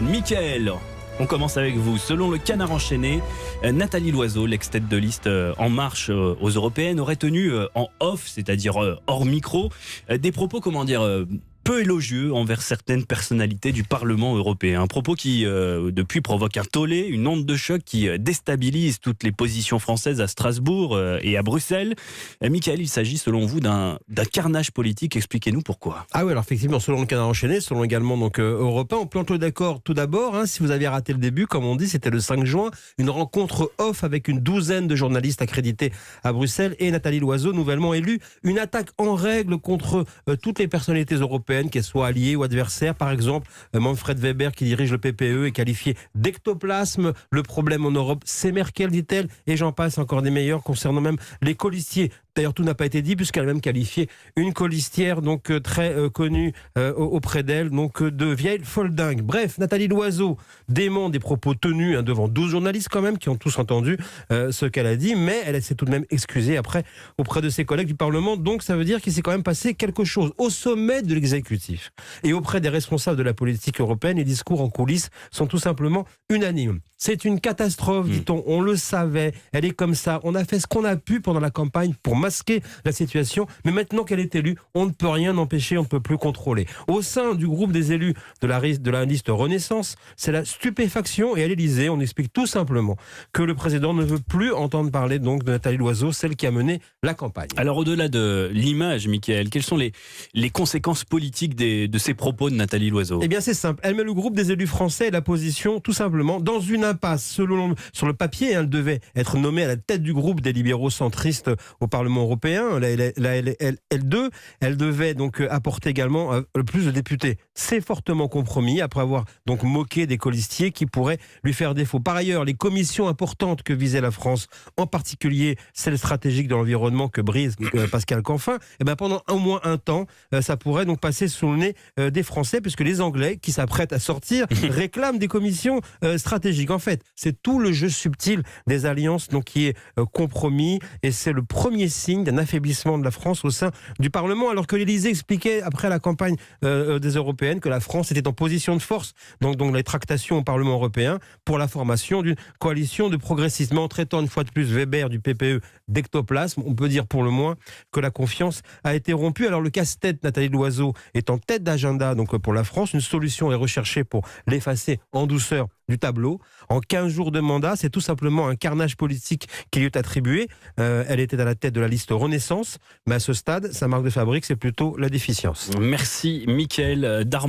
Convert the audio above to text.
Mickaël, on commence avec vous. Selon le Canard enchaîné, Nathalie Loiseau, l'ex-tête de liste En Marche aux Européennes, aurait tenu en off, c'est-à-dire hors micro, des propos, peu élogieux envers certaines personnalités du Parlement européen. Un propos qui, depuis, provoque un tollé, une onde de choc qui déstabilise toutes les positions françaises à Strasbourg et à Bruxelles. Mickaël, il s'agit selon vous d'un carnage politique. Expliquez-nous pourquoi. Ah oui, alors effectivement, selon le Canard enchaîné, selon également Europe 1, on plante le d'accord tout d'abord. Si vous aviez raté le début, comme on dit, c'était le 5 juin, une rencontre off avec une douzaine de journalistes accrédités à Bruxelles et Nathalie Loiseau, nouvellement élue. Une attaque en règle contre toutes les personnalités européennes, qu'elles soient alliées ou adversaires. Par exemple, Manfred Weber, qui dirige le PPE, est qualifié d'ectoplasme. Le problème en Europe, c'est Merkel, dit-elle, et j'en passe encore des meilleurs concernant même les colistiers. D'ailleurs, tout n'a pas été dit puisqu'elle a même qualifié une colistière très connue auprès d'elle, de vieille folle dingue. Bref, Nathalie Loiseau dément des propos tenus devant 12 journalistes quand même qui ont tous entendu ce qu'elle a dit, mais elle s'est tout de même excusée après auprès de ses collègues du Parlement. Donc ça veut dire qu'il s'est quand même passé quelque chose au sommet de l'exécutif et auprès des responsables de la politique européenne. Les discours en coulisses sont tout simplement unanimes. C'est une catastrophe, dit-on. On le savait. Elle est comme ça. On a fait ce qu'on a pu pendant la campagne pour masquer la situation. Mais maintenant qu'elle est élue, on ne peut rien empêcher, on ne peut plus contrôler. Au sein du groupe des élus de la liste Renaissance, c'est la stupéfaction. Et à l'Élysée, on explique tout simplement que le président ne veut plus entendre parler de Nathalie Loiseau, celle qui a mené la campagne. Alors au-delà de l'image, Mickaël, quelles sont les conséquences politiques de ces propos de Nathalie Loiseau? Eh bien c'est simple. Elle met le groupe des élus français et la position tout simplement dans une impasse. Sur le papier, elle devait être nommée à la tête du groupe des libéraux centristes au Parlement européen, la L2. Elle devait apporter également le plus de députés. C'est fortement compromis après avoir moqué des colistiers qui pourraient lui faire défaut. Par ailleurs, les commissions importantes que visait la France, en particulier celle stratégique de l'environnement que brise Pascal Canfin, pendant au moins un temps, ça pourrait passer sous le nez des Français, puisque les Anglais, qui s'apprêtent à sortir, réclament des commissions stratégiques. En fait, c'est tout le jeu subtil des alliances qui est compromis, et c'est le premier signe d'un affaiblissement de la France au sein du Parlement, alors que l'Élysée expliquait après la campagne des Européennes que la France était en position de force donc les tractations au Parlement européen pour la formation d'une coalition de progressistes. Mais en traitant une fois de plus Weber du PPE d'ectoplasme, on peut dire pour le moins que la confiance a été rompue. Alors le casse-tête Nathalie Loiseau est en tête d'agenda pour la France. Une solution est recherchée pour l'effacer en douceur du tableau. En 15 jours de mandat, c'est tout simplement un carnage politique qui lui est attribué. Elle était à la tête de la liste Renaissance, mais à ce stade, sa marque de fabrique, c'est plutôt la déficience. Merci Mickaël Darmon.